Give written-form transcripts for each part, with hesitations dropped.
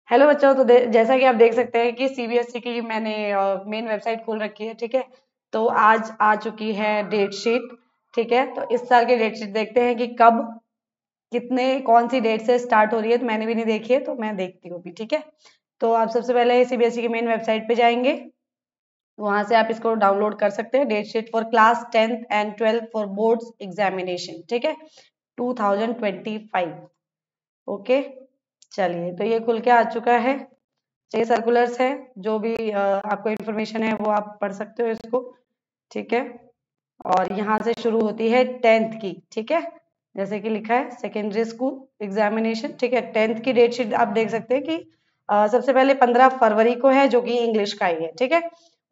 Hello बच्चों, तो जैसा कि आप देख सकते हैं कि सीबीएसई की मैंने मेन वेबसाइट खोल रखी है। ठीक है, तो आज आ चुकी है डेट शीट। ठीक है, तो इस साल की डेट शीट देखते हैं कि कब कितने कौन सी डेट से स्टार्ट हो रही है। तो मैंने भी नहीं देखी है, तो मैं देखती हूँ भी। ठीक है, तो आप सबसे पहले सीबीएसई की मेन वेबसाइट पे जाएंगे, वहां से आप इसको डाउनलोड कर सकते हैं। Date sheet for class 10th and 12th for boards examination. ठीक है, 2025। ओके, चलिए, तो ये खुल के आ चुका है। ये सर्कुलर्स है, जो भी आपको इन्फॉर्मेशन है वो आप पढ़ सकते हो इसको। ठीक है, और यहाँ से शुरू होती है 10th की। ठीक है, जैसे कि लिखा है सेकेंडरी स्कूल एग्जामिनेशन। ठीक है, 10th की डेट शीट आप देख सकते हैं कि सबसे पहले 15 फरवरी को है, जो कि इंग्लिश का ही है। ठीक है,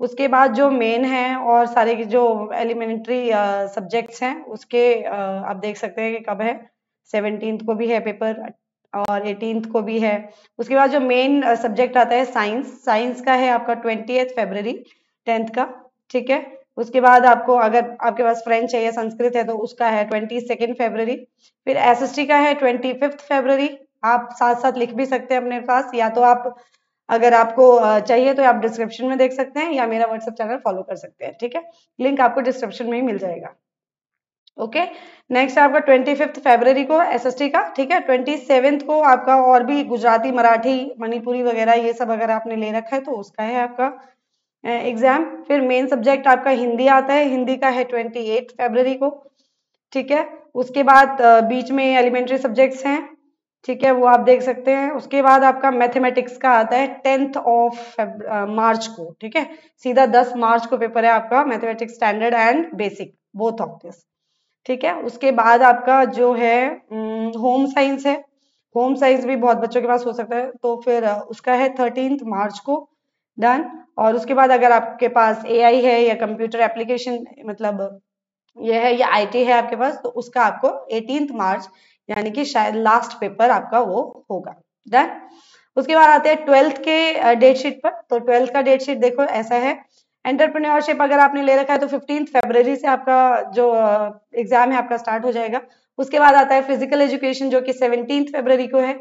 उसके बाद जो मेन है और सारे की जो एलिमेंट्री सब्जेक्ट्स हैं उसके आप देख सकते हैं कि कब है। 17th को भी है पेपर और 18th को भी है। उसके बाद जो मेन सब्जेक्ट आता है साइंस, साइंस का है आपका 20th फरवरी 10th का। ठीक है, उसके बाद आपको अगर आपके पास फ्रेंच है या संस्कृत है तो उसका है 22 फरवरी। फिर एसएसटी का है 25 फरवरी। आप साथ साथ लिख भी सकते हैं अपने पास, या तो आप अगर आपको चाहिए तो आप डिस्क्रिप्शन में देख सकते हैं या मेरा व्हाट्सएप चैनल फॉलो कर सकते हैं। ठीक है, लिंक आपको डिस्क्रिप्शन में ही मिल जाएगा। ओके, नेक्स्ट आपका 25 फरवरी को एसएसटी का। ठीक है, 27 को आपका और भी गुजराती, मराठी, मणिपुरी वगैरह ये सब अगर आपने ले रखा है तो उसका है आपका एग्जाम। फिर मेन सब्जेक्ट आपका हिंदी आता है, हिंदी का है 28 फरवरी को। ठीक है, उसके बाद बीच में एलिमेंट्री सब्जेक्ट्स हैं। ठीक है, वो आप देख सकते हैं। उसके बाद आपका मैथमेटिक्स का आता है 10th ऑफ मार्च को। ठीक है, सीधा 10 मार्च को पेपर है आपका mathematics standard and basic, both of this. ठीक है, उसके बाद आपका जो है होम साइंस है। होम साइंस भी बहुत बच्चों के पास हो सकता है, तो फिर उसका है 13th मार्च को। डन। और उसके बाद अगर आपके पास एआई है या कंप्यूटर एप्लीकेशन, मतलब ये है या आईटी है आपके पास, तो उसका आपको 18th मार्च यानी कि शायद लास्ट पेपर आपका वो होगा। डन। उसके बाद आते हैं 12th के डेट शीट पर। तो 12th का डेट शीट देखो ऐसा है। एंटरप्रेन्योरशिप अगर आपने ले रखा है तो 15 फरवरी से आपका जो एग्जाम है आपका स्टार्ट हो जाएगा। उसके बाद आता है फिजिकल एजुकेशन, जो कि 17 फरवरी को है।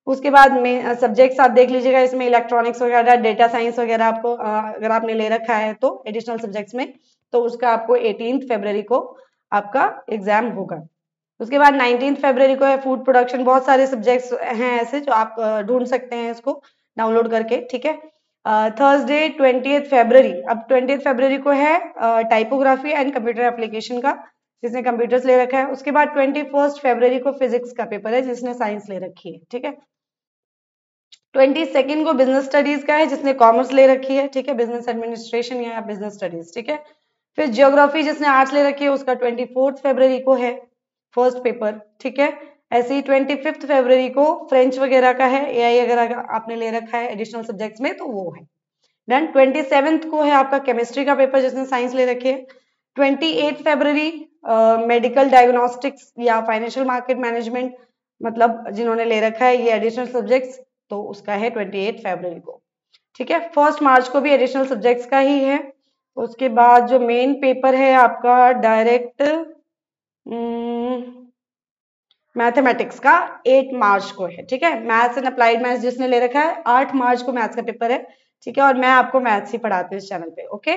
उसके बाद में सब्जेक्ट्स आप देख लीजिएगा, इसमें इलेक्ट्रॉनिक्स वगैरह, डेटा साइंस वगैरह आपको अगर आपने ले रखा है तो एडिशनल सब्जेक्ट्स में, तो उसका आपको 18 फरवरी को आपका एग्जाम होगा। उसके बाद 19 फरवरी को है फूड प्रोडक्शन। बहुत सारे सब्जेक्ट्स हैं ऐसे जो आप ढूंढ सकते हैं इसको डाउनलोड करके। ठीक है, थर्सडे 20th फरवरी। अब 20th फरवरी को है टाइपोग्राफी एंड कंप्यूटर एप्लीकेशन का, जिसने कंप्यूटर्स ले रखा है। उसके बाद 21 फरवरी को फिजिक्स का पेपर है, जिसने साइंस ले रखी है। ठीक है, 22 को बिजनेस स्टडीज का है, जिसने कॉमर्स ले रखी है। ठीक है, बिजनेस एडमिनिस्ट्रेशन या बिजनेस स्टडीज। ठीक है, फिर ज्योग्राफी जिसने आर्ट्स ले रखी है उसका 24 फरवरी को है फर्स्ट पेपर। ठीक है, ऐसे ही 25 फरवरी को फ्रेंच वगैरह का है, एआई अगर आपने ले रखा है एडिशनल सब्जेक्ट्स में तो वो है। देन 27 को है आपका केमिस्ट्री का पेपर, जिसने साइंस ले रखी है। 28 फरवरी मेडिकल डायग्नोस्टिक्स या फाइनेंशियल मार्केट मैनेजमेंट, मतलब जिन्होंने ले रखा है ये एडिशनल सब्जेक्ट्स, तो उसका है 28 फरवरी को। ठीक है, 1 मार्च को भी एडिशनल सब्जेक्ट्स का ही है। उसके बाद जो मेन पेपर है आपका डायरेक्ट मैथमेटिक्स का 8 मार्च को है। ठीक है, मैथ्स एंड अप्लाइड मैथ्स जिसने ले रखा है 8 मार्च को मैथ्स का पेपर है। ठीक है, और मैं आपको मैथ्स ही पढ़ाती हूँ इस चैनल पे। ओके,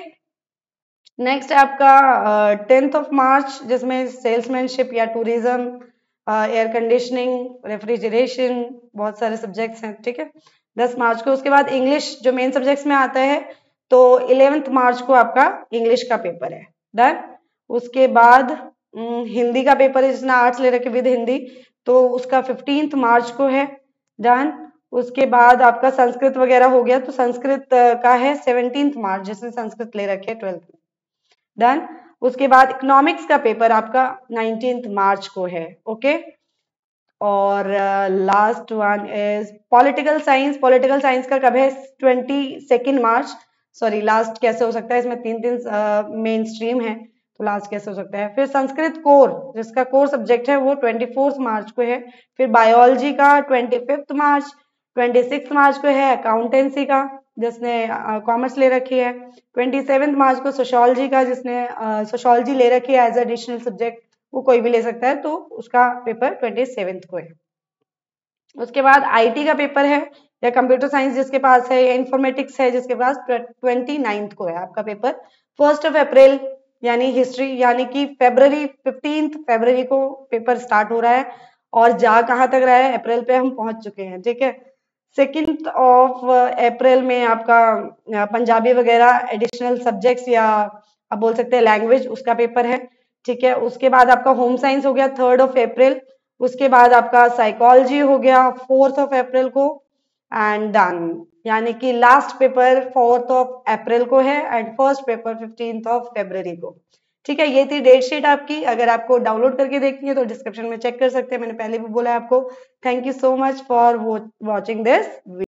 नेक्स्ट है आपका 10th ऑफ मार्च, जिसमें सेल्समैनशिप या टूरिज्म, एयर कंडीशनिंग, रेफ्रिजरेशन, बहुत सारे सब्जेक्ट्स हैं। ठीक है, 10 मार्च को। उसके बाद इंग्लिश जो मेन सब्जेक्ट्स में आता है, तो 11th मार्च को आपका इंग्लिश का पेपर है। डन। उसके बाद हिंदी का पेपर है, जिसने आर्ट्स ले रखे विद हिंदी, तो उसका 15th मार्च को है। डन। उसके बाद आपका संस्कृत वगैरह हो गया, तो संस्कृत का है 17th मार्च, जिसने संस्कृत ले रखे है 12th में। डन। उसके बाद इकोनॉमिक्स का पेपर आपका 19th मार्च को है। ओके, और last one is political science. Political science का कब है? 22 मार्च। सॉरी, लास्ट कैसे हो सकता है, इसमें तीन तीन मेन स्ट्रीम है, तो लास्ट कैसे हो सकता है। फिर संस्कृत कोर, जिसका कोर सब्जेक्ट है वो 24 मार्च को है। फिर बायोलॉजी का 25 मार्च। 26 मार्च को है अकाउंटेंसी का, जिसने कॉमर्स ले रखी है। 27 मार्च को सोशोलॉजी का, जिसने सोशोलॉजी ले रखी है एज एडिशनल सब्जेक्ट, वो कोई भी ले सकता है, तो उसका पेपर 27 को है। उसके बाद आईटी का पेपर है या कंप्यूटर साइंस जिसके पास है, या इंफॉर्मेटिक्स है जिसके पास, 29 को है आपका पेपर। 1 अप्रैल यानी हिस्ट्री, यानी कि फरवरी 15 फरवरी को पेपर स्टार्ट हो रहा है, और जा कहाँ तक रहा है, अप्रैल पे हम पहुंच चुके हैं, ठीक है। 2 अप्रैल में आपका पंजाबी वगैरह एडिशनल सब्जेक्ट्स या आप बोल सकते हैं लैंग्वेज, उसका पेपर है, ठीक है। उसके बाद आपका होम साइंस हो गया 3 अप्रैल। उसके बाद आपका साइकोलॉजी हो गया 4 अप्रैल को, एंड डन, यानी कि लास्ट पेपर 4 अप्रैल को है, एंड फर्स्ट पेपर 15 फरवरी को, ठीक है। ये थी डेट शीट आपकी। अगर आपको डाउनलोड करके देखनी है तो डिस्क्रिप्शन में चेक कर सकते हैं, मैंने पहले भी बोला है आपको। Thank you so much for watching this.